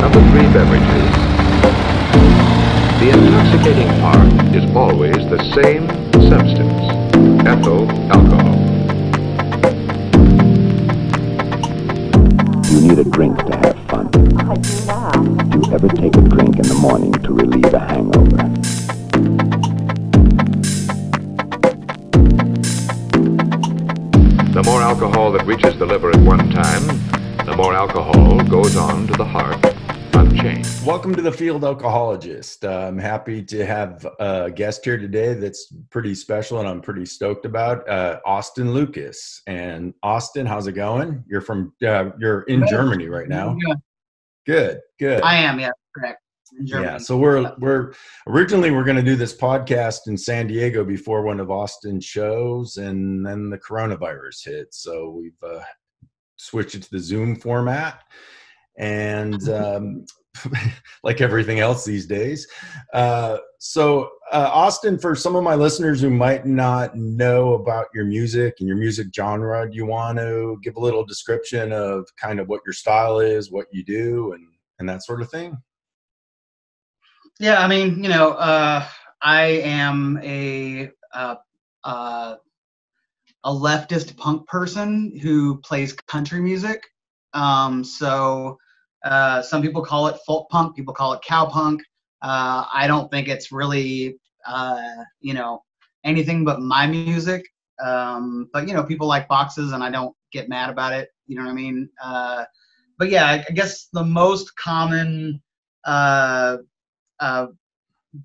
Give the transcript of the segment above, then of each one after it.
of the three beverages, the intoxicating part is always the same substance, ethyl alcohol. You need a drink to have fun. I do now. Do you ever take a drink in the morning to relieve a hangover? The more alcohol that reaches the liver at one time, the more alcohol goes on to the heart unchanged. Welcome to the Field Alcohologist. I'm happy to have a guest here today that's pretty special and I'm pretty stoked about, Austin Lucas. And Austin, how's it going? You're in Germany right now. Yeah. Good. I am, yeah, correct. In Germany. Yeah, so we're originally going to do this podcast in San Diego before one of Austin's shows, and then the coronavirus hit. So we've switched it to the Zoom format, and like everything else these days. So Austin, for some of my listeners who might not know about your music and your music genre, do you want to give a little description of kind of what your style is, what you do, and that sort of thing? Yeah, I mean, I am a leftist punk person who plays country music. So some people call it folk punk, people call it cow punk. I don't think it's really, anything but my music. But people like boxes, and I don't get mad about it. You know what I mean? But yeah, I guess the most common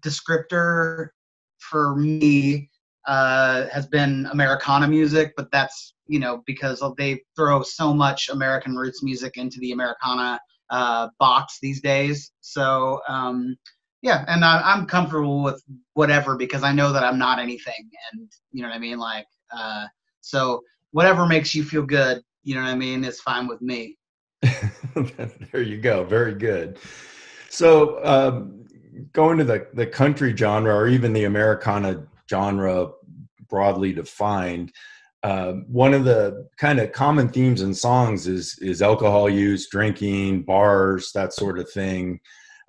descriptor for me has been Americana music, but that's because they throw so much American roots music into the Americana box these days. So yeah, and I'm comfortable with whatever because I know that I'm not anything, and you know what I mean. Like so whatever makes you feel good, you know what I mean, is fine with me. There you go. Very good. So going to the country genre, or even the Americana genre broadly defined, one of the kind of common themes in songs is alcohol use, drinking, bars, that sort of thing.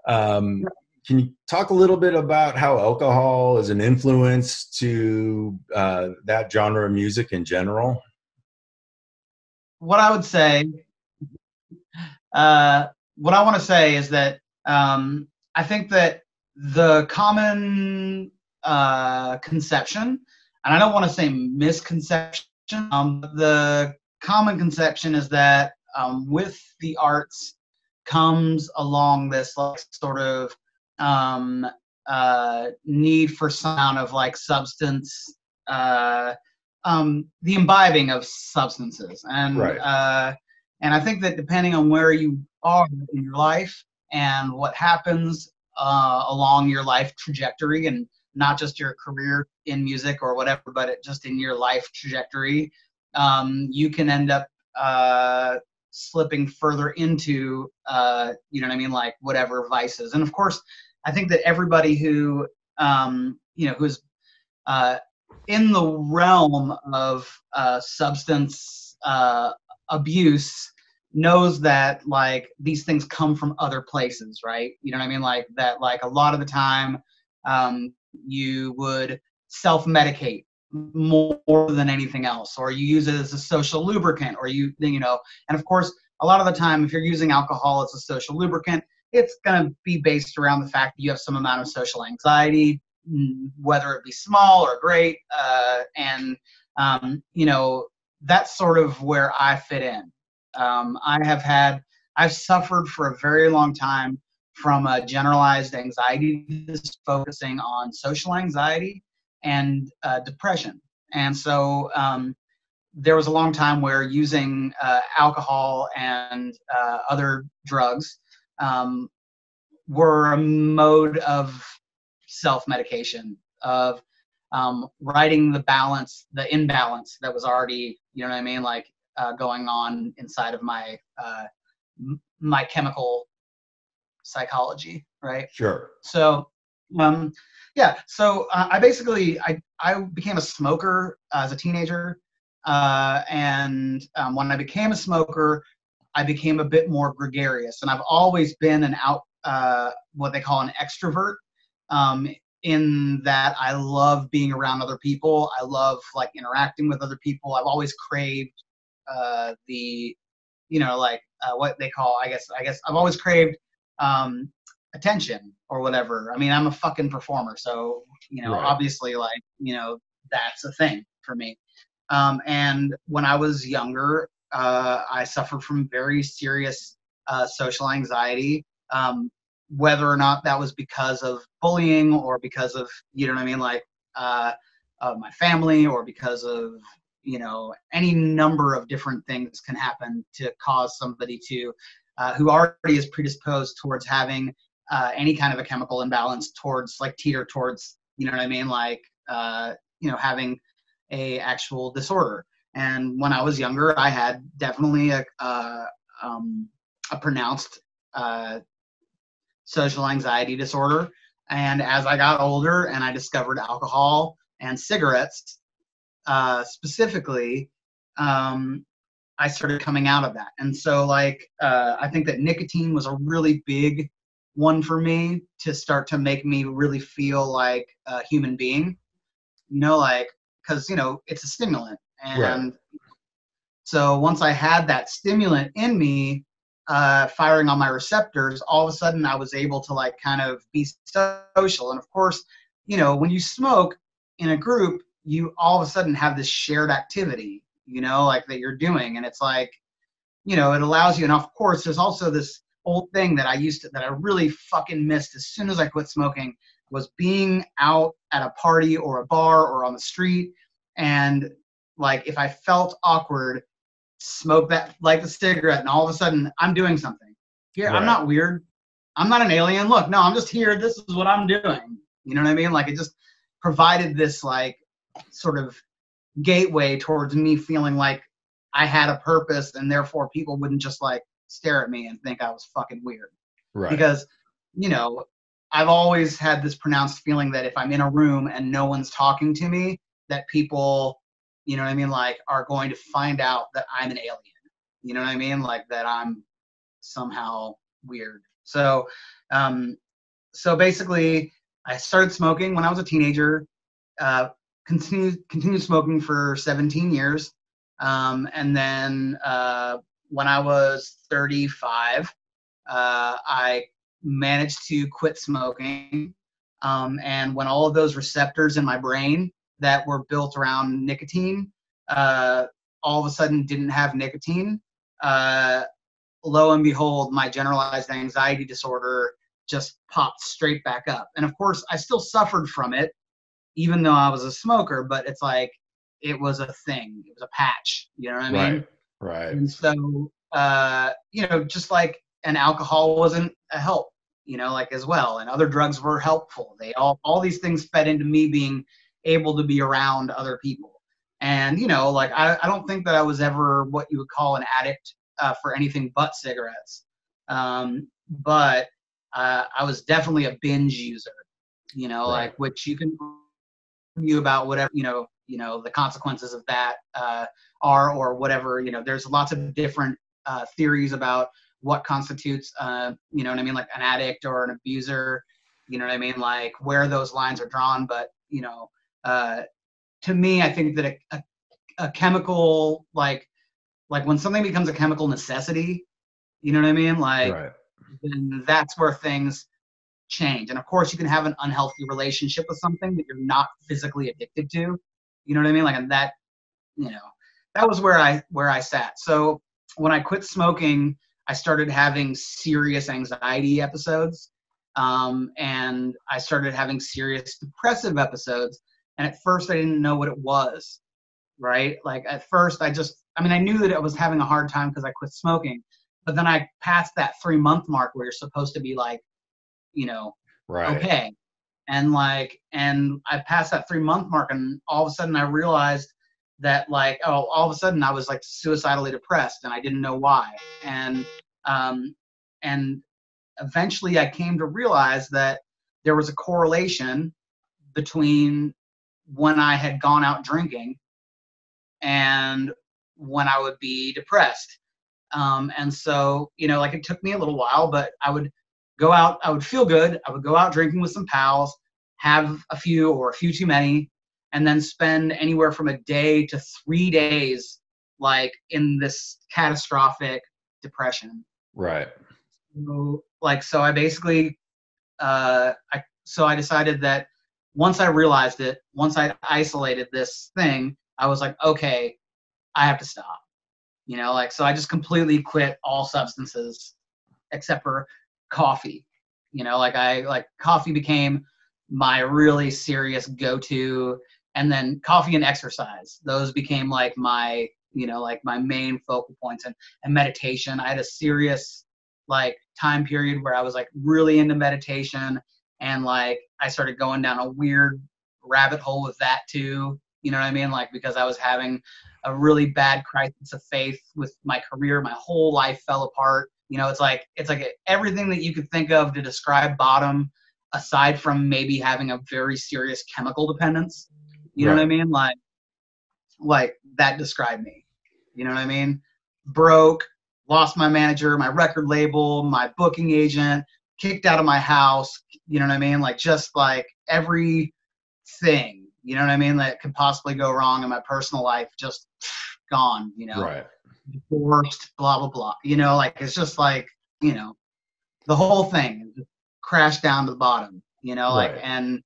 Can you talk a little bit about how alcohol is an influence to that genre of music in general? What I would say, what I want to say is that I think that the common conception, and I don't want to say misconception, the common conception is that with the arts comes along this like sort of need for some amount of like substance, the imbibing of substances, and right. And I think that depending on where you are in your life and what happens along your life trajectory, and not just your career in music or whatever, but just in your life trajectory, you can end up slipping further into, you know what I mean, like whatever vices. And of course, I think that everybody who, who's in the realm of substance abuse knows that like these things come from other places, right? You know what I mean? Like that, like a lot of the time you would self-medicate more than anything else, or you use it as a social lubricant, or and of course, a lot of the time, if you're using alcohol as a social lubricant, it's going to be based around the fact that you have some amount of social anxiety, whether it be small or great. And that's sort of where I fit in. I've suffered for a very long time from a generalized anxiety, focusing on social anxiety and depression. And so there was a long time where using alcohol and other drugs were a mode of self-medication, of righting the imbalance that was already, you know what I mean, like going on inside of my my chemical psychology, right? Sure. So yeah, so I basically I became a smoker as a teenager, and when I became a smoker, I became a bit more gregarious, and I've always been what they call an extrovert, in that I love being around other people. I love like interacting with other people. I've always craved what they call, I guess I've always craved attention or whatever. I mean, I'm a fucking performer, so Right. obviously, like, that's a thing for me. And when I was younger, I suffered from very serious social anxiety. Whether or not that was because of bullying or because of, like, of my family, or because of, any number of different things can happen to cause somebody to, who already is predisposed towards having any kind of a chemical imbalance, towards like teeter towards, like, having a actual disorder. And when I was younger, I had definitely a pronounced social anxiety disorder. And as I got older and I discovered alcohol and cigarettes, specifically, I started coming out of that. And so, like, I think that nicotine was a really big one for me to start to make me really feel like a human being, like, because, it's a stimulant. And Right. so once I had that stimulant in me, firing on my receptors, all of a sudden I was able to, like, kind of be social. And of course, when you smoke in a group, you all of a sudden have this shared activity, like, that you're doing. And it's like, it allows you. And of course, there's also this old thing that I really fucking missed as soon as I quit smoking, was being out at a party or a bar or on the street. And like, if I felt awkward, smoke that, like, the cigarette, and all of a sudden I'm doing something here. Right. I'm not weird. I'm not an alien. Look, no, I'm just here. This is what I'm doing. You know what I mean? Like, it just provided this, like, sort of gateway towards me feeling like I had a purpose, and therefore people wouldn't just, like, stare at me and think I was fucking weird. Right. Because, I've always had this pronounced feeling that if I'm in a room and no one's talking to me, that people, like, are going to find out that I'm an alien. You know what I mean? Like, that I'm somehow weird. So, basically, I started smoking when I was a teenager, continued smoking for 17 years. And then when I was 35, I managed to quit smoking. And when all of those receptors in my brain that were built around nicotine, all of a sudden didn't have nicotine, lo and behold, my generalized anxiety disorder just popped straight back up. And of course, I still suffered from it, even though I was a smoker, but it's like, it was a thing. It was a patch. You know what I mean? Right. And so, just like, and alcohol wasn't a help, like, as well. And other drugs were helpful. They all these things fed into me being able to be around other people. And, like, I don't think that I was ever what you would call an addict for anything but cigarettes. But I was definitely a binge user, Right. like, which you can argue about whatever, the consequences of that are, or whatever. There's lots of different theories about what constitutes, you know what I mean, like, an addict or an abuser, you know what I mean, like, where those lines are drawn. But, to me, I think that a chemical, like when something becomes a chemical necessity, you know what I mean, like, Right. then that's where things change. And of course, you can have an unhealthy relationship with something that you're not physically addicted to, you know what I mean, like, and that, that was where I sat. So when I quit smoking, I started having serious anxiety episodes, and I started having serious depressive episodes. And at first I didn't know what it was, right? Like, at first I knew that I was having a hard time because I quit smoking, but then I passed that 3-month mark where you're supposed to be, like, Right. okay. And I passed that 3-month mark, and all of a sudden I realized that, like, all of a sudden I was, like, suicidally depressed, and I didn't know why. And eventually I came to realize that there was a correlation between when I had gone out drinking and when I would be depressed. And so, like it took me a little while, but I would go out, I would feel good. I would go out drinking with some pals, have a few or a few too many, and then spend anywhere from a day to 3 days like in this catastrophic depression. Right. So I basically, I decided that once I realized it, once I isolated this thing, I was like, okay, I have to stop. So I just completely quit all substances except for coffee. Coffee became my really serious go-to, and then coffee and exercise. Those became like my, my main focal points, and meditation. I had a serious time period where I was really into meditation, and I started going down a weird rabbit hole with that too. You know what I mean? Because I was having a really bad crisis of faith with my career. My whole life fell apart. It's like everything that you could think of to describe bottom, aside from maybe having a very serious chemical dependence. You know what I mean? Like that described me. You know what I mean? Broke, lost my manager, my record label, my booking agent, kicked out of my house. You know what I mean? Just everything. You know what I mean? That could possibly go wrong in my personal life, just gone, Right. Divorced, blah, blah, blah. It's just the whole thing just crashed down to the bottom, Right.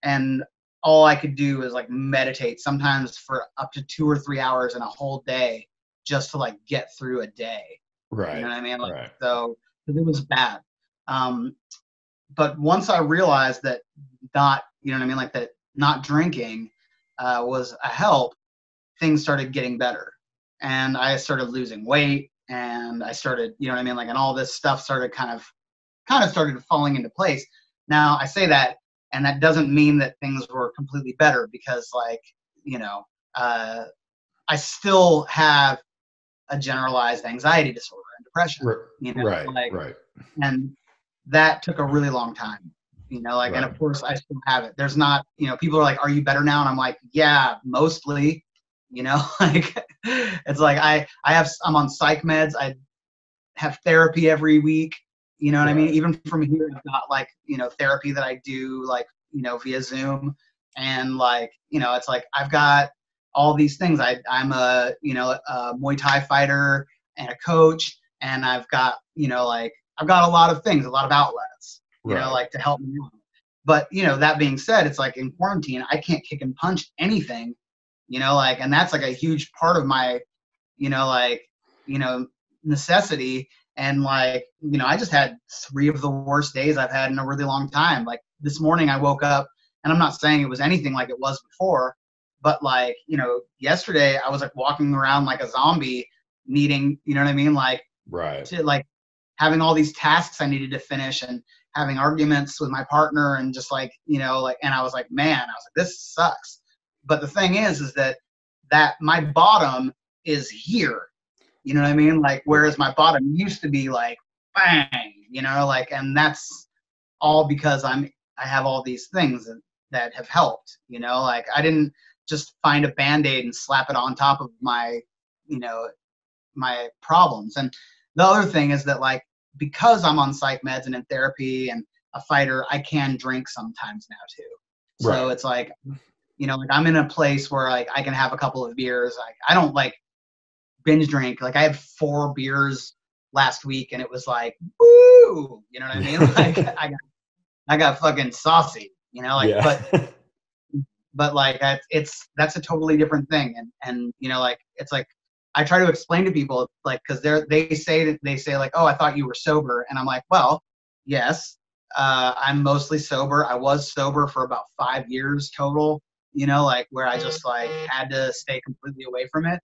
and all I could do is meditate sometimes for up to 2 or 3 hours in a whole day just to get through a day. Right. You know what I mean? Right. So it was bad. But once I realized that that not drinking was a help, things started getting better. And I started losing weight, and I started, and all this stuff started kind of started falling into place. Now I say that, and that doesn't mean that things were completely better, because I still have a generalized anxiety disorder and depression. Right. Right. And that took a really long time. Right. And of course I still have it. There's not, people are like, are you better now? And I'm like, yeah, mostly, it's I'm on psych meds. I have therapy every week. You know what I mean? Even from here, I've got therapy that I do via Zoom. And it's I've got all these things. I'm a Muay Thai fighter and a coach. And I've got, I've got a lot of things, a lot of outlets, to help me out. But, that being said, it's in quarantine, I can't kick and punch anything, and that's a huge part of my, necessity. And I just had 3 of the worst days I've had in a really long time. This morning I woke up, and I'm not saying it was anything like it was before, but yesterday I was walking around like a zombie, needing, you know what I mean? Right. To having all these tasks I needed to finish, and having arguments with my partner, and just and I was like, man, this sucks. But the thing is that my bottom is here. You know what I mean? Whereas my bottom used to be bang, and that's all because I have all these things that have helped, I didn't just find a Band-Aid and slap it on top of my, my problems. And the other thing is that because I'm on psych meds and in therapy and a fighter, I can drink sometimes now too. So it's I'm in a place where I can have a couple of beers. I don't binge drink. I had 4 beers last week, and it was woo, you know what I mean? I got fucking saucy, but that's a totally different thing. And it's I try to explain to people, cause they say oh, I thought you were sober. And I'm like, well, yes, I'm mostly sober. I was sober for about 5 years total, where I just had to stay completely away from it.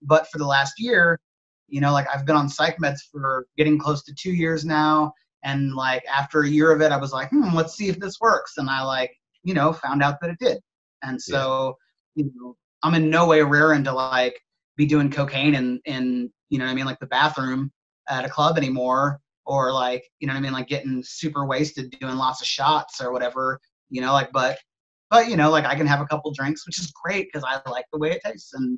But for the last year, I've been on psych meds for getting close to 2 years now. And after a year of it, I was like, let's see if this works. And I found out that it did. And so, I'm in no way raring to be doing cocaine in you know what I mean, the bathroom at a club anymore, or you know what I mean, getting super wasted doing lots of shots or whatever, but I can have a couple drinks, which is great because I like the way it tastes. And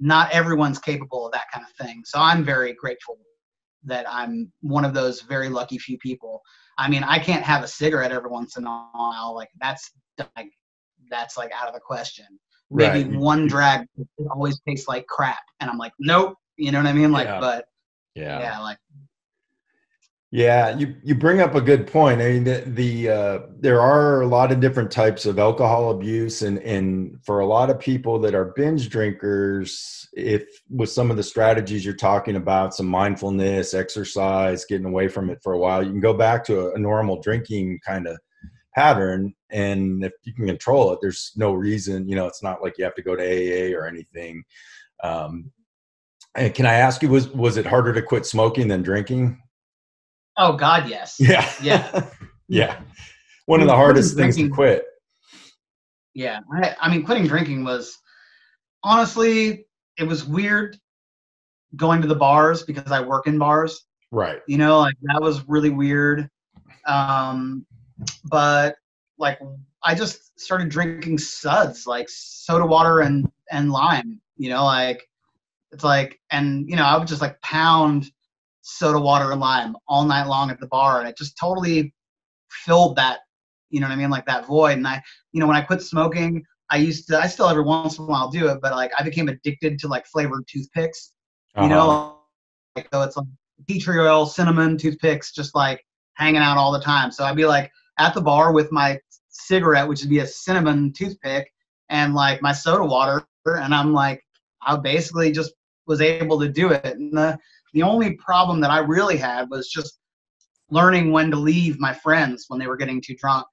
not everyone's capable of that kind of thing. So I'm very grateful that I'm one of those very lucky few people. I mean, I can't have a cigarette every once in a while. Like that's like out of the question. Maybe Right. one drag, it always tastes like crap. And I'm like, nope. You know what I mean? Like, Yeah. but Yeah. yeah, like, Yeah, you bring up a good point. I mean, there are a lot of different types of alcohol abuse, and for a lot of people that are binge drinkers, if with some of the strategies you're talking about, some mindfulness, exercise, getting away from it for a while, you can go back to a normal drinking kind of pattern. And if you can control it, there's no reason, it's not like you have to go to AA or anything. And can I ask you, was it harder to quit smoking than drinking? oh God, yes. Yeah. Yeah. Yeah. One of the hardest things to quit. Yeah. I mean, quitting drinking was, honestly, it was weird going to the bars because I work in bars. Right. Like that was really weird. But like I just started drinking suds, like soda water and lime, like it's like, and I would just like pound soda water and lime all night long at the bar, and it just totally filled that, like that void. And I, when I quit smoking, I still every once in a while do it, but like I became addicted to like flavored toothpicks, like, so it's like tea tree oil, cinnamon toothpicks, just like hanging out all the time. So I'd be like at the bar with my cigarette, which would be a cinnamon toothpick, and like my soda water, and I'm like, I basically just was able to do it. And the only problem that I really had was just learning when to leave my friends when they were getting too drunk,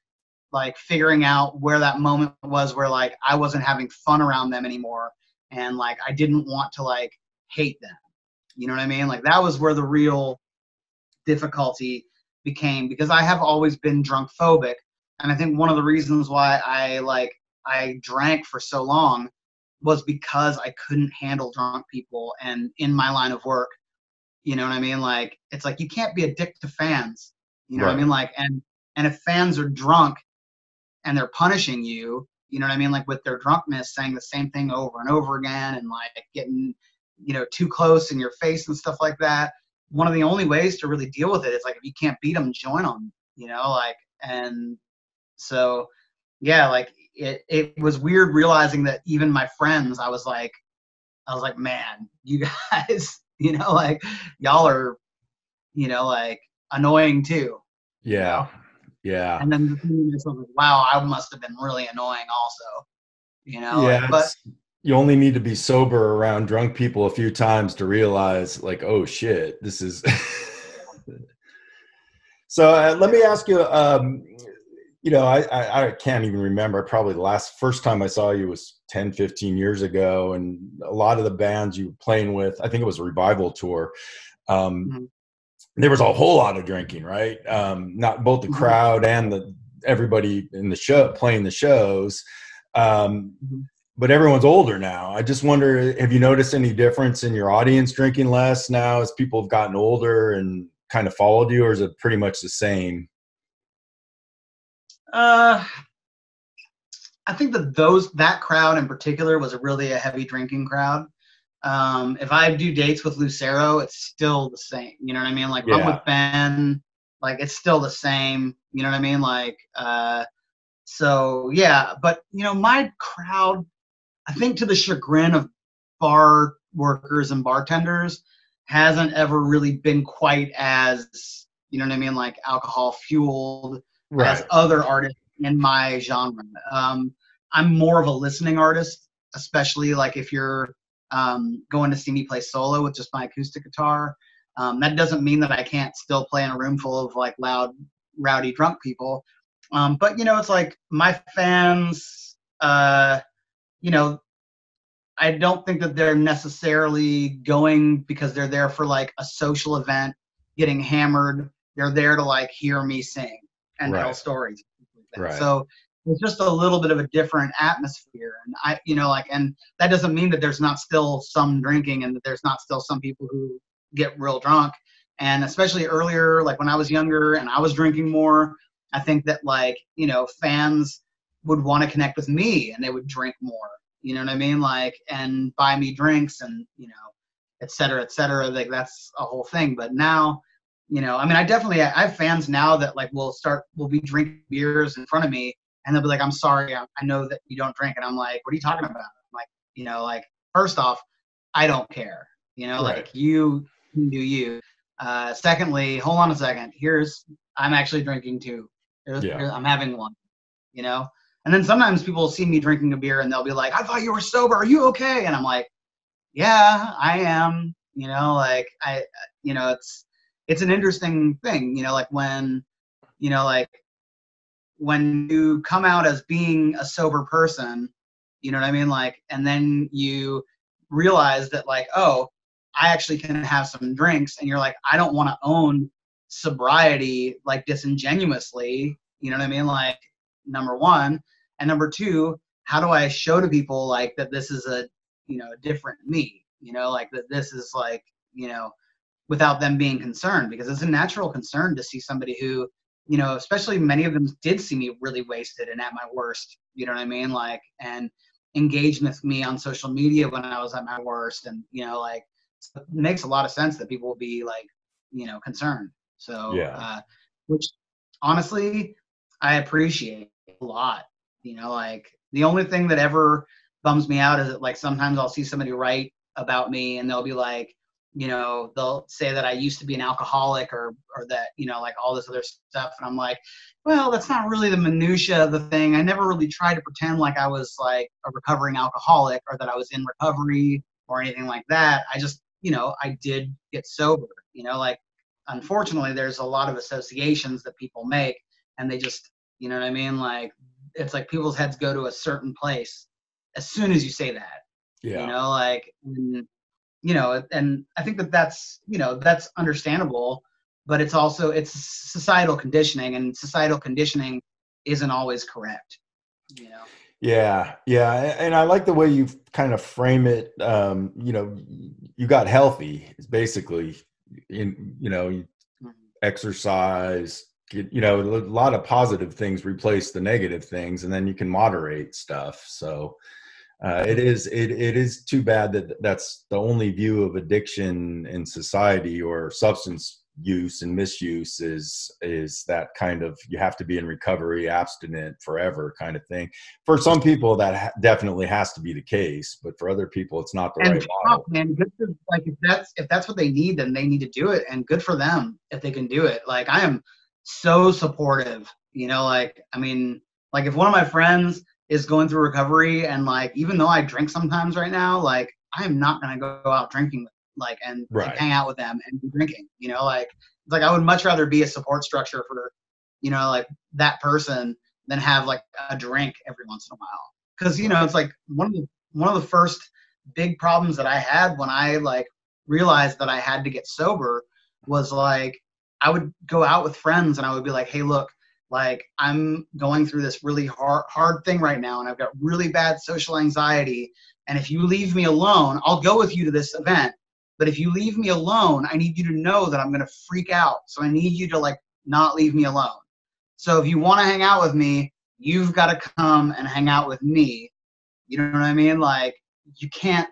like figuring out where that moment was where like I wasn't having fun around them anymore, and like I didn't want to like hate them. You know what I mean? Like that was where the real difficulty became, because I have always been drunk phobic. And I think one of the reasons why I drank for so long was because I couldn't handle drunk people. And in my line of work, you know what I mean? Like, it's like, you can't be a dick to fans, you know what I mean? Like, and if fans are drunk and they're punishing you, you know what I mean? Like with their drunkenness, saying the same thing over and over again, and like getting, too close in your face and stuff like that. One of the only ways to really deal with it is like, if you can't beat them, join them, like, and so, yeah, like it was weird realizing that even my friends, I was like, man, you guys, like y'all are, like annoying too. Yeah. Yeah. And then myself, like, wow, I must have been really annoying also, Yeah. like, but you only need to be sober around drunk people a few times to realize like, oh shit, this is. So let me ask you, I can't even remember. Probably the first time I saw you was 10, 15 years ago. And a lot of the bands you were playing with, I think it was a Revival tour. There was a whole lot of drinking, right? Not both the crowd and everybody in the show playing the shows. But everyone's older now. I just wonder, have you noticed any difference in your audience drinking less now as people have gotten older and kind of followed you, or is it pretty much the same? I think that crowd in particular was really a heavy drinking crowd. If I do dates with Lucero, it's still the same. You know what I mean? Like I'm with Ben, like it's still the same. You know what I mean? Like, so yeah, but my crowd, I think to the chagrin of bar workers and bartenders, hasn't ever really been quite as, you know what I mean, like alcohol fueled as other artists in my genre. I'm more of a listening artist, especially like if you're going to see me play solo with just my acoustic guitar. That doesn't mean that I can't still play in a room full of like loud, rowdy, drunk people. But it's like my fans, I don't think that they're necessarily going because they're there for like a social event, getting hammered. They're there to like hear me sing and tell stories. So it's just a little bit of a different atmosphere. And and that doesn't mean that there's not still some drinking and that there's not still some people who get real drunk. And especially earlier, like when I was younger and I was drinking more, I think that like, fans would want to connect with me and they would drink more. you know what I mean? Like, and buy me drinks and, you know, et cetera, et cetera. Like that's a whole thing. But now, you know, I mean, I have fans now that like will be drinking beers in front of me and they'll be like, I'm sorry, I know that you don't drink. And I'm like, what are you talking about? I'm like, you know, like, first off, I don't care, you know, Right. like you can do you. Secondly, hold on a second. I'm actually drinking too. I'm having one, you know? And then sometimes people will see me drinking a beer and they'll be like, I thought you were sober. Are you okay? And I'm like, yeah, I am, you know, like you know, it's an interesting thing, you know, like when, you know, like when you come out as being a sober person, you know what I mean? Like, and then you realize that like, oh, I actually can have some drinks, and you're like, I don't want to own sobriety like disingenuously, you know what I mean? Like, number one. And number two, how do I show to people like that this is a, you know, a different me, you know, like that this is like, you know, without them being concerned, because it's a natural concern to see somebody who, you know, especially many of them did see me really wasted and at my worst, you know what I mean? Like, and engaged with me on social media when I was at my worst. And, you know, like, it makes a lot of sense that people will be like, you know, concerned. So, which honestly, I appreciate a lot, you know, like the only thing that ever bums me out is that like sometimes I'll see somebody write about me and they'll be like, you know, they'll say that I used to be an alcoholic or that, you know, like all this other stuff. And I'm like, well, that's not really the minutia of the thing. I never really tried to pretend like I was like a recovering alcoholic or that I was in recovery or anything like that. I just, you know, I did get sober, you know, like, unfortunately, there's a lot of associations that people make and they just, you know what I mean? Like, it's like people's heads go to a certain place as soon as you say that, you know, like, you know, and I think that's, you know, that's understandable, but it's also, it's societal conditioning, and societal conditioning isn't always correct, you know? Yeah. And I like the way you kind of frame it. You know, you got healthy, it's basically, you know, you exercise, you know, a lot of positive things replace the negative things, and then you can moderate stuff. So it is too bad that that's the only view of addiction in society, or substance use and misuse is that kind of, you have to be in recovery, abstinent forever kind of thing. For some people that definitely has to be the case, but for other people it's not the right model. Man, good for, like, if that's what they need, then they need to do it, and good for them if they can do it. Like, I am so supportive, you know, like, I mean, like, if one of my friends is going through recovery, and like, even though I drink sometimes right now, like, I am not going to go out drinking, like, and like, hang out with them and be drinking, you know, like, it's like I would much rather be a support structure for, you know, like, that person than have like a drink every once in a while. Because, you know, it's like one of the first big problems that I had when I like realized that I had to get sober was like, I would go out with friends and I would be like, hey, look, like, I'm going through this really hard thing right now, and I've got really bad social anxiety. And if you leave me alone, I'll go with you to this event. But if you leave me alone, I need you to know that I'm going to freak out. So I need you to like not leave me alone. So if you want to hang out with me, you've got to come and hang out with me. You know what I mean? Like, you can't,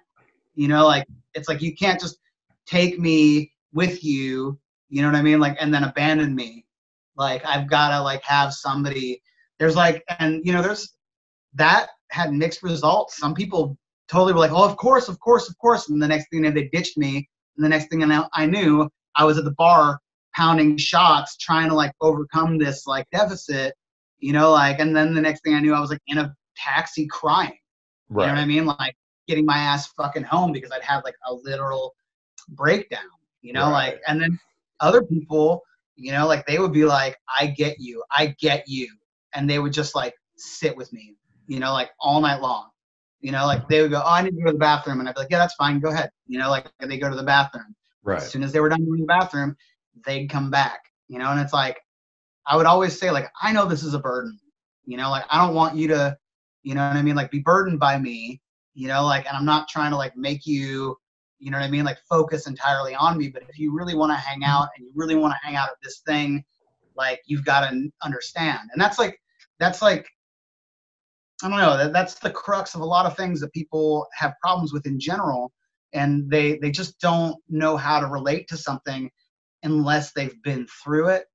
you know, like, it's like, you can't just take me with you, you know what I mean? Like, and then abandon me. Like, I've got to like have somebody. There's like, and you know, there's, that had mixed results. Some people totally were like, oh, of course. And the next thing they ditched me. And the next thing I knew, I was at the bar pounding shots, trying to like overcome this like deficit, you know, like, and then the next thing I knew, I was like in a taxi crying. You know what I mean? Like, getting my ass fucking home because I'd had like a literal breakdown, you know, like, and then other people, you know, like, they would be like, I get you. And they would just like sit with me, you know, like all night long. You know, like, they would go, oh, I need to go to the bathroom. And I'd be like, yeah, that's fine. Go ahead. You know, like, and they go to the bathroom. Right. As soon as they were done going to the bathroom, they'd come back, you know, and it's like, I would always say, like, I know this is a burden, you know, like, I don't want you to, you know what I mean? Like, be burdened by me, you know, like, and I'm not trying to like make you, you know what I mean? Like, focus entirely on me. But if you really want to hang out and you really want to hang out at this thing, like, you've got to understand. And that's like, I don't know, that's the crux of a lot of things that people have problems with in general, and they just don't know how to relate to something unless they've been through it.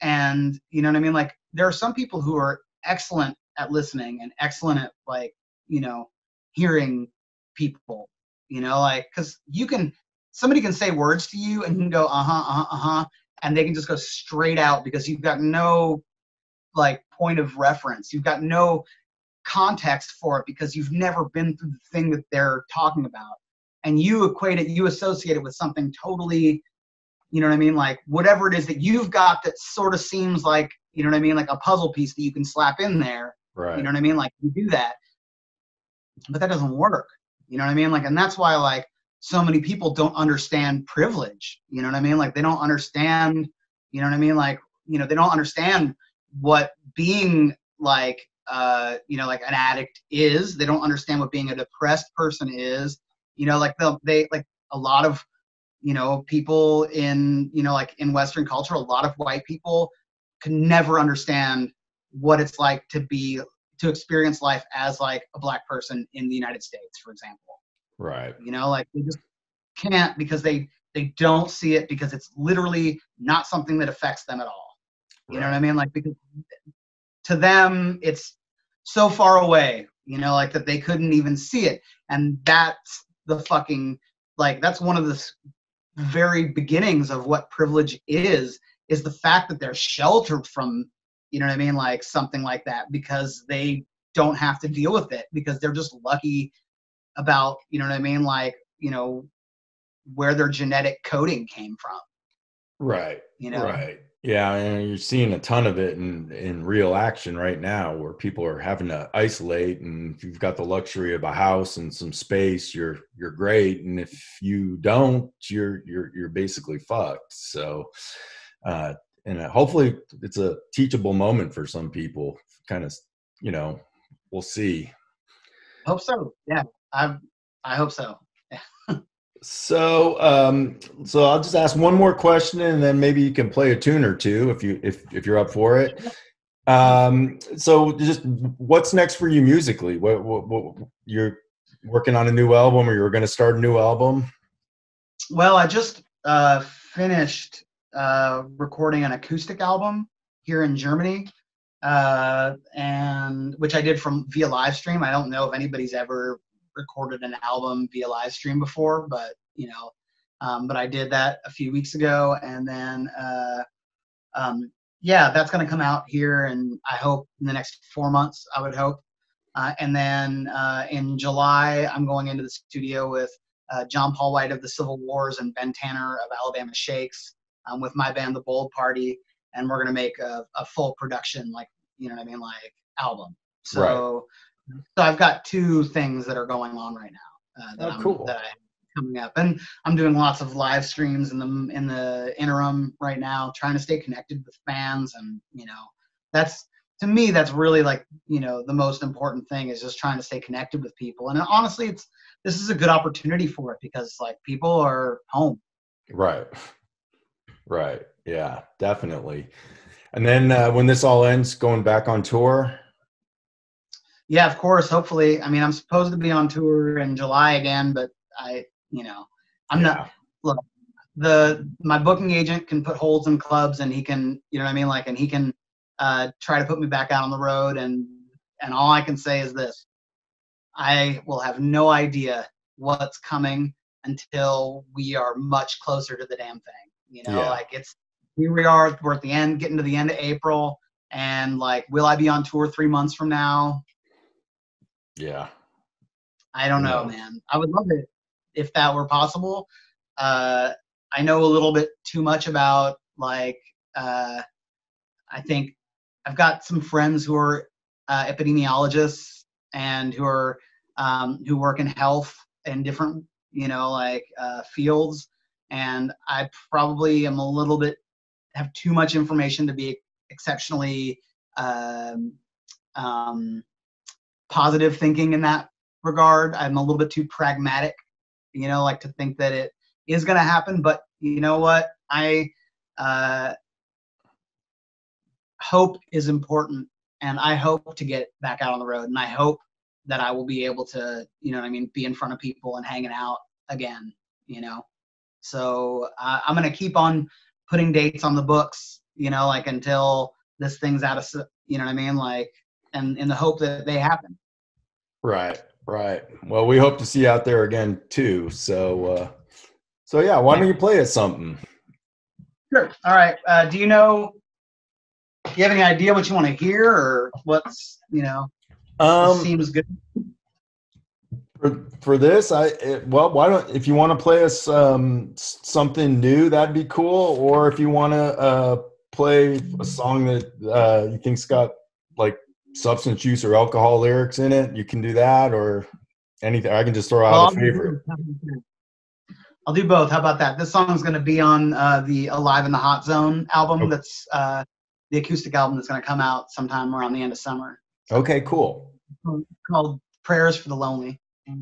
And you know what I mean? Like there are some people who are excellent at listening and excellent at like, you know, hearing people, you know, like because somebody can say words to you and you can go and they can just go straight out because you've got no like point of reference, you've got no context for it because you've never been through the thing that they're talking about, and you associate it with something totally, you know what I mean, like whatever it is that you've got that sort of seems like, you know what I mean, like a puzzle piece that you can slap in there. Right. You know what I mean, like you do that, but that doesn't work. You know what I mean, like, and that's why like so many people don't understand privilege. You know what I mean, like they don't understand, you know what I mean, like, you know, they don't understand what being like you know, like an addict is. They don't understand what being a depressed person is. You know, like they like a lot of, you know, people in, you know, like in Western culture, a lot of white people can never understand what it's like to experience life as like a black person in the United States, for example. Right. You know, like they just can't because they don't see it because it's literally not something that affects them at all. You know what I mean? Like because to them it's so far away, you know, like that they couldn't even see it. And that's the fucking, like that's one of the very beginnings of what privilege is the fact that they're sheltered from, you know what I mean, like something like that because they don't have to deal with it because they're just lucky about, you know what I mean, like, you know, where their genetic coding came from. Right. You know? Right. Yeah, and you're seeing a ton of it in real action right now where people are having to isolate, and if you've got the luxury of a house and some space, you're great, and if you don't, you're basically fucked. So and hopefully it's a teachable moment for some people, kind of, you know, we'll see. Hope so. Yeah. I hope so. So, so I'll just ask one more question, and then maybe you can play a tune or two if you're up for it. So, just what's next for you musically? What you're working on a new album, or you're going to start a new album? Well, I just finished recording an acoustic album here in Germany, and which I did via live stream. I don't know if anybody's ever recorded an album via live stream before, but you know, but I did that a few weeks ago, and then yeah, that's going to come out here, and I hope in the next 4 months, I would hope. And then in July, I'm going into the studio with John Paul White of the Civil Wars and Ben Tanner of Alabama Shakes with my band, The Bold Party, and we're going to make a full production, like, you know what I mean, like album. So. Right. So I've got 2 things that are going on right now that I'm coming up, and I'm doing lots of live streams in the interim right now, trying to stay connected with fans, and you know, that's to me that's really like, you know, the most important thing is just trying to stay connected with people. And honestly, this is a good opportunity for it because like people are home. Right. Right. Yeah, definitely. And then when this all ends, going back on tour. Yeah, of course. Hopefully. I mean, I'm supposed to be on tour in July again, but you know, I'm not. Look, my booking agent can put holes in clubs, and he can, you know what I mean, like, and he can try to put me back out on the road, and all I can say is this: I will have no idea what's coming until we are much closer to the damn thing. You know, like here we are, we're at the end, getting to the end of April, and like, will I be on tour 3 months from now? Yeah. I don't know, man. I would love it if that were possible. I know a little bit too much about like, I think I've got some friends who are epidemiologists and who are who work in health in different, you know, like fields. And I probably am a little bit, have too much information to be exceptionally positive thinking in that regard. I'm a little bit too pragmatic, you know, like to think that it is going to happen. But you know what? Hope is important And I hope to get back out on the road, and I hope that I will be able to, you know what I mean, be in front of people and hanging out again, you know. So I'm gonna keep on putting dates on the books, you know, like until this thing's out of, you know what I mean, like, and in the hope that they happen. Right. Well, we hope to see you out there again too. So yeah, why don't you play us something? Sure. All right. Do you have any idea what you want to hear, or what's, you know, seems good? For this, well, why don't, if you want to play us something new, that'd be cool. Or if you want to play a song that you think's got like substance use or alcohol lyrics in it, you can do that, or anything. I can just throw out a favorite. I'll do both. How about that? This song's going to be on the Alive in the Hot Zone album. Okay. That's the acoustic album that's going to come out sometime around the end of summer. Okay, cool. Called Prayers for the Lonely. I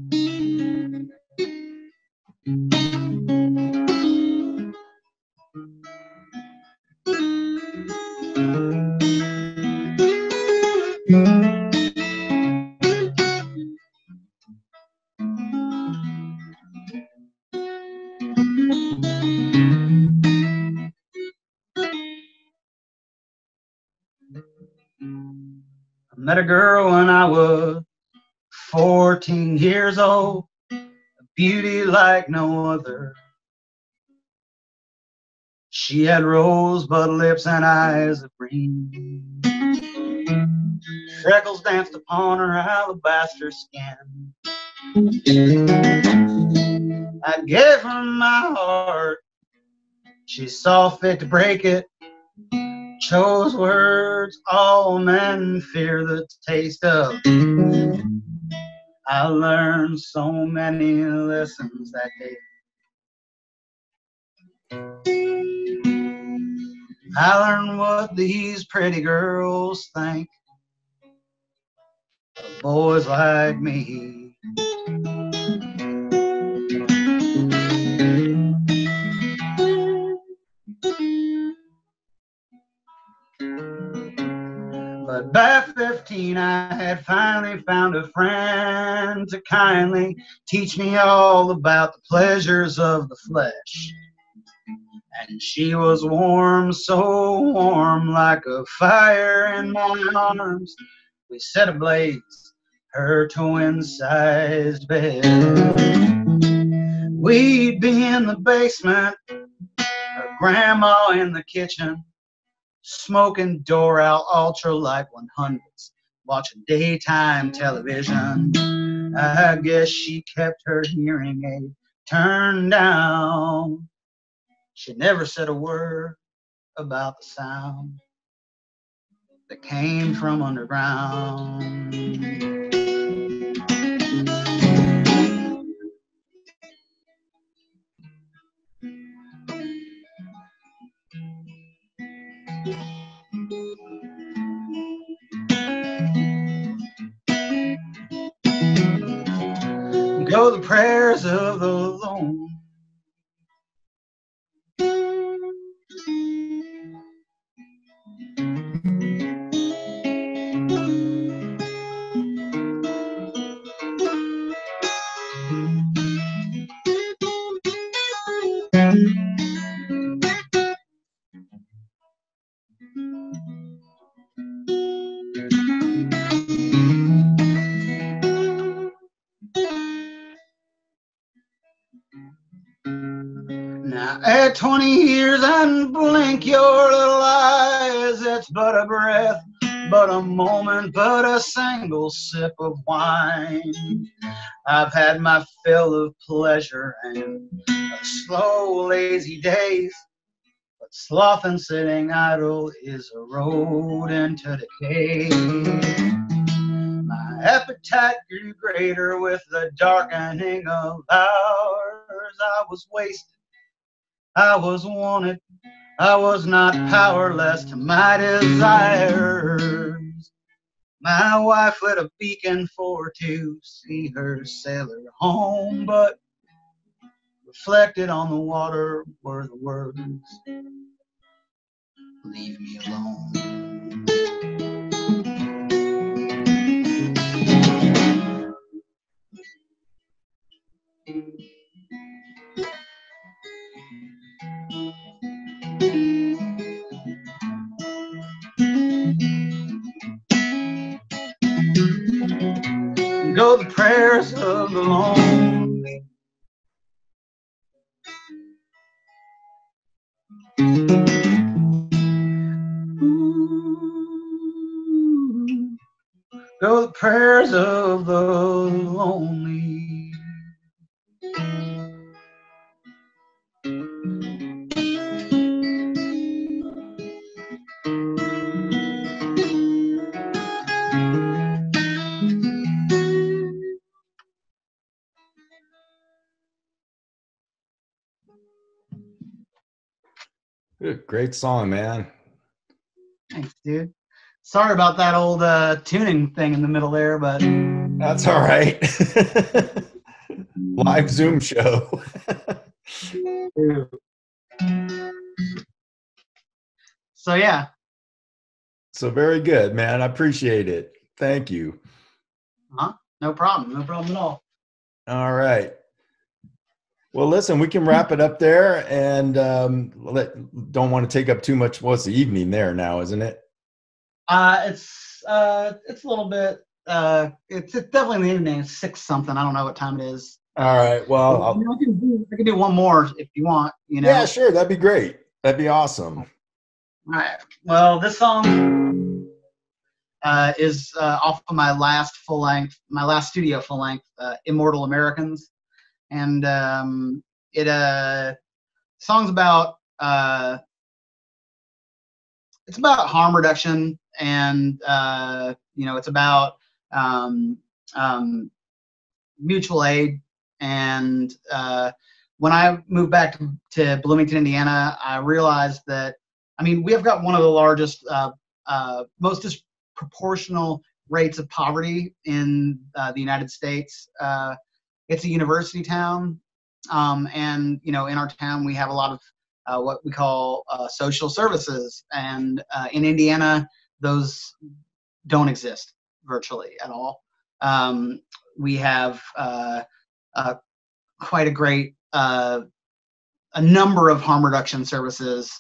met a girl when I was 14 years old, a beauty like no other. She had rosebud lips and eyes of green. Freckles danced upon her alabaster skin. I gave her my heart. She saw fit to break it. Chose words all men fear the taste of. I learned so many lessons that day. I learned what these pretty girls think of boys like me. But by 15 I had finally found a friend to kindly teach me all about the pleasures of the flesh. And she was warm, so warm, like a fire in my arms. We set ablaze her twin-sized bed. We'd be in the basement, her grandma in the kitchen, smoking Doral Ultralight 100s, watching daytime television. I guess she kept her hearing aid turned down. She never said a word about the sound that came from underground. Go the prayers of the lone. Now at 20 years and blink your little eyes, it's but a breath, but a moment, but a single sip of wine. I've had my fill of pleasure and slow, lazy days, but sloth and sitting idle is a road into decay. My appetite grew greater with the darkening of hours. I was wasted, I was wanted, I was not powerless to my desires. My wife lit a beacon for to see her sailor home, but reflected on the water were the words, leave me alone. Go the prayers of the lonely. Go the prayers of the lonely. Good, great song, man. Thanks, dude. Sorry about that old tuning thing in the middle there, but That's all right. Live Zoom show. So yeah. So very good, man. I appreciate it. Thank you. No problem. No problem at all. All right. Well, listen, we can wrap it up there, and don't want to take up too much. Well, it's the evening there now, isn't it? It's a little bit. It's definitely in the evening. It's 6 something. I don't know what time it is. All right. Well, I can do one more if you want. You know. Yeah, sure. That'd be great. That'd be awesome. All right. Well, this song is off of my last studio full length, Immortal Americans, and song's about it's about harm reduction, and it's about mutual aid. And when I moved back to Bloomington, Indiana, I realized that, we have got one of the largest, most disproportional rates of poverty in the United States. It's a university town, and in our town we have a lot of what we call social services, and in Indiana those don't exist virtually at all. We have quite a great a number of harm reduction services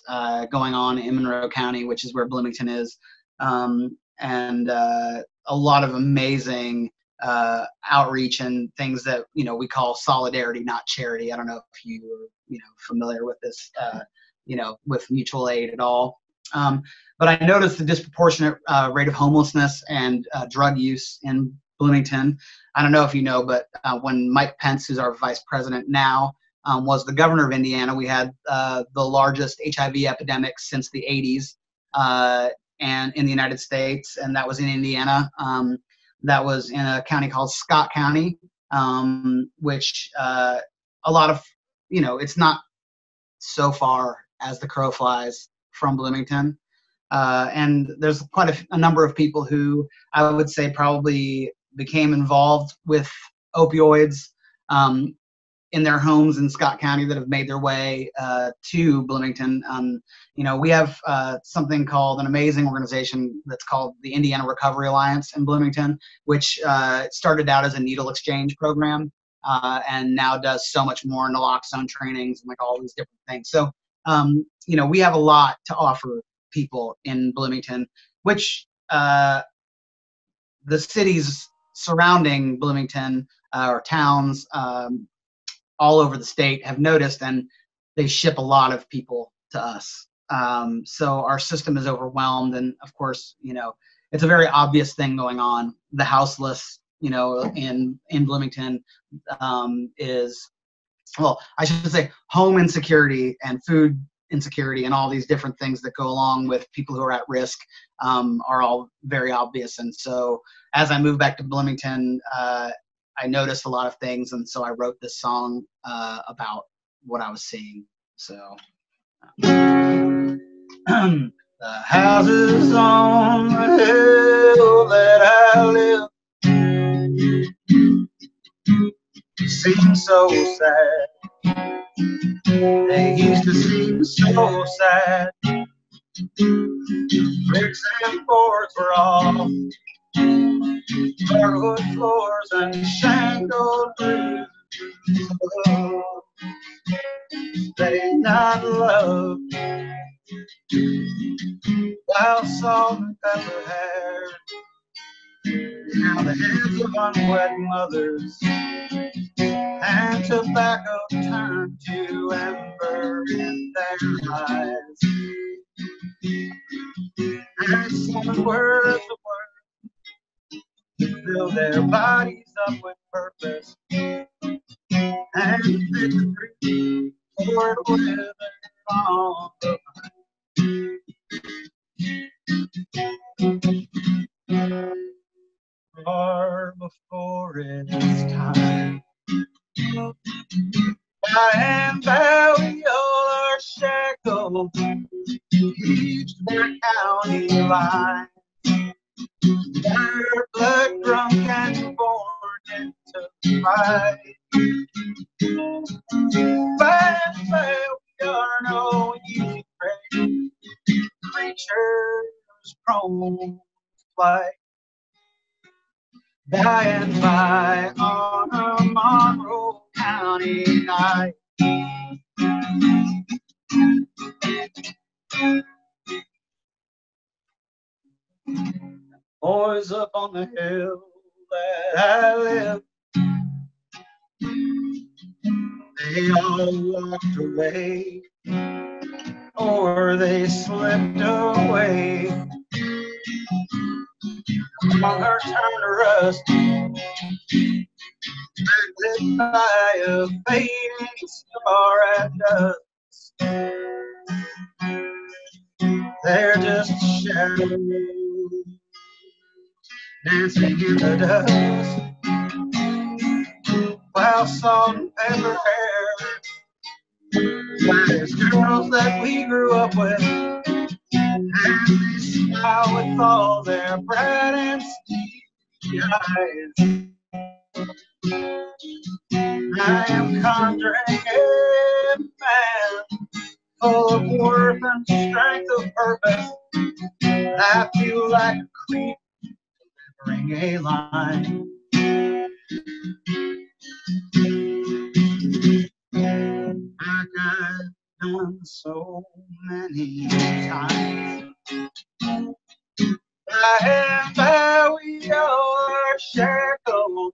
going on in Monroe County, which is where Bloomington is, and a lot of amazing outreach and things that we call solidarity, not charity. I don't know if you are familiar with this, with mutual aid at all. But I noticed the disproportionate rate of homelessness and drug use in Bloomington. I don't know if you know, but when Mike Pence, who's our vice president now, was the governor of Indiana, we had the largest HIV epidemic since the 80s and in the United States, and that was in Indiana. That was in a county called Scott County, which a lot of, it's not so far as the crow flies from Bloomington. And there's quite a number of people who I would say probably became involved with opioids in their homes in Scott County that have made their way to Bloomington. We have something called an amazing organization that's called the Indiana Recovery Alliance in Bloomington, which started out as a needle exchange program and now does so much more, naloxone trainings and like all these different things. So, we have a lot to offer people in Bloomington, which the cities surrounding Bloomington or towns all over the state have noticed, and they ship a lot of people to us. So our system is overwhelmed, and of course, it's a very obvious thing going on. The houseless, in Bloomington is, well, I should say home insecurity and food insecurity and all these different things that go along with people who are at risk are all very obvious. And so as I moved back to Bloomington, I noticed a lot of things, and so I wrote this song about what I was seeing. So the houses on the hill that I live seem so sad. They used to seem so sad. Bricks and boards were off, hardwood floors and shankled roofs. They not love while salt and pepper hair. Now the hands of unwed mothers and tobacco turn to ember in their eyes. And some words of words fill their bodies up with purpose. And victory poured with on the far before its time. By and by we all are shackled, each their county line. We're blood drunk and born into fight. By and by we are no easy prey, creatures prone to flight. By and by on a Monroe County night. Boys up on the hill that I live, they all walked away, or they slipped away. On her turn to rust, lit by a fading star at dusk. They're just shadows dancing in the dust, while salt and pepper hair, like girls that we grew up with, and they smile with all their bright and steely eyes. I am conjuring a man full of worth and strength of purpose. I feel like a creep delivering a line. Like I've done so many times. By and by we all are shackled,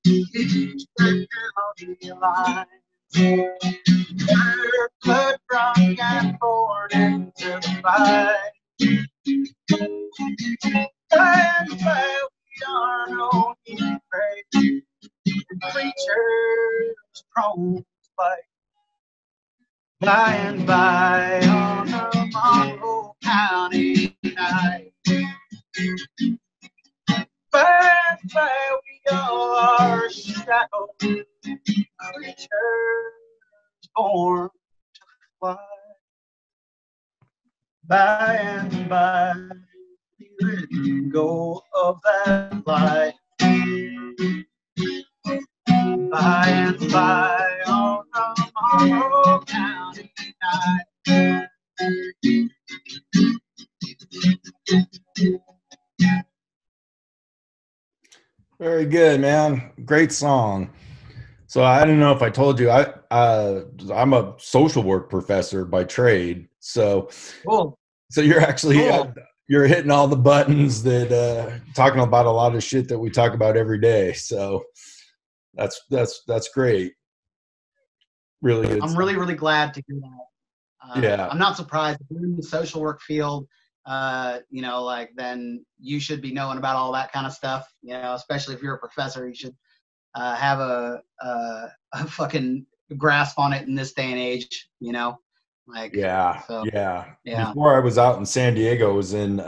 each their county line. We're blood drunk and born into the fight. By and by we are no easy prey, creatures prone to fight. By and by on a Monroe County night. By and by we all are shackled, creatures born to fly. By and by we let go of that lie. By and by on a Monroe County night. Very good, man. Great song. So I don't know if I told you, I'm a social work professor by trade. So, Cool. so you're actually Cool. You're hitting all the buttons that talking about a lot of shit that we talk about every day. So that's great. Really good. I'm really, really glad to hear that. Yeah. I'm not surprised. If you're in the social work field, you know, like, then you should be knowing about all that kind of stuff. You know, especially if you're a professor, you should have a fucking grasp on it in this day and age. You know, like, Yeah. so, Yeah. yeah. Before I was out in San Diego, I was in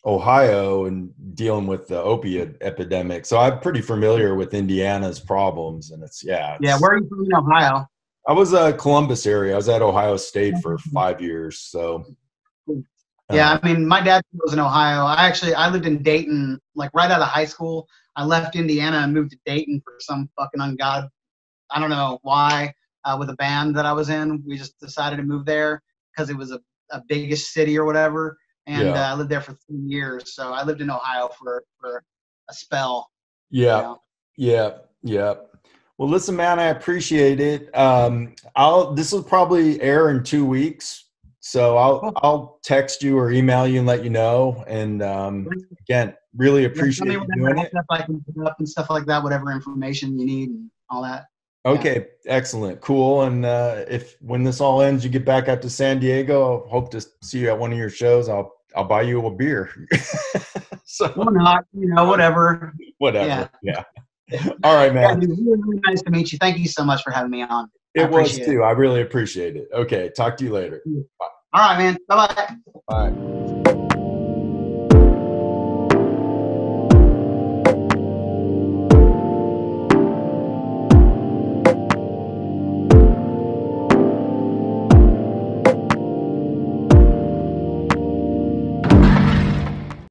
Ohio and dealing with the opiate epidemic. So I'm pretty familiar with Indiana's problems, and Yeah. Where are you from in Ohio? I was Columbus area. I was at Ohio State for 5 years. So Yeah, I mean, my dad was in Ohio. I lived in Dayton, like right out of high school. I left Indiana and moved to Dayton for some fucking I don't know why, with a band that I was in. We just decided to move there because it was a biggest city or whatever. And Yeah. I lived there for 3 years. So I lived in Ohio for a spell. yeah, You know? yeah, yeah. Well, listen, man, I appreciate it. This will probably air in 2 weeks. So I'll text you or email you and let you know. And again, really appreciate you doing it. Stuff I can pick up and stuff like that, whatever information you need and all that. Okay, yeah. Excellent, cool. And if when this all ends, you get back out to San Diego, I hope to see you at one of your shows. I'll buy you a beer. So or not, whatever. Whatever. Yeah. All right, man. Yeah, it was really nice to meet you. Thank you so much for having me on. It was too. I really appreciate it. Okay, talk to you later. Bye. All right, man. Bye-bye. Bye.